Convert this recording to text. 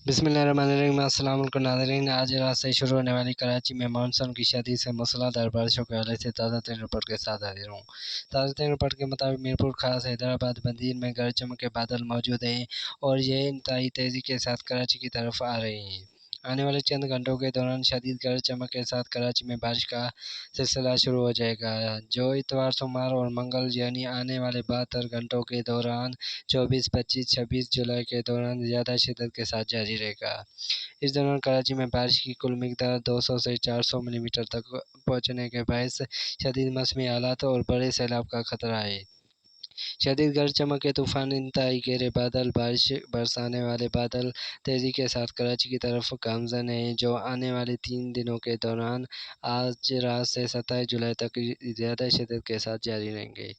बिस्मिल्लाहिर्रहमानिर्रहीम। अस्सलाम वालेकुम नाज़रीन। आज रात से शुरू होने वाली कराची में मानसून की शदीद से मूसलाधार बारिशों के हवाले से ताज़ा तरीन रिपोर्ट के साथ हाजिर हूँ। ताज़ा तरीन रिपोर्ट के मुताबिक मीरपुर, खास हैदराबाद, बंदीर में गरज चमक के बादल मौजूद हैं और ये इंतहाई तेज़ी के साथ कराची की तरफ आ रहे हैं। आने वाले चंद घंटों के दौरान शदीद गरज चमक के साथ कराची में बारिश का सिलसिला शुरू हो जाएगा, जो इतवार, सोमवार और मंगल यानी आने वाले 72 घंटों के दौरान 24, 25, 26 जुलाई के दौरान ज़्यादा शिद्दत के साथ जारी रहेगा। इस दौरान कराची में बारिश की कुल मिकदार 200 से 400 मिलीमीटर तक पहुंचने के बायस शदीद मौसमी हालात और बड़े सैलाब का खतरा है। शदीद गरज चमक के तूफान, इंतहाई गहरे बादल, बारिश बरसाने वाले बादल तेज़ी के साथ कराची की तरफ गामज़न हैं, जो आने वाले 3 दिनों के दौरान आज रात से 27 जुलाई तक ज़्यादा शिद्दत के साथ जारी रहेंगे।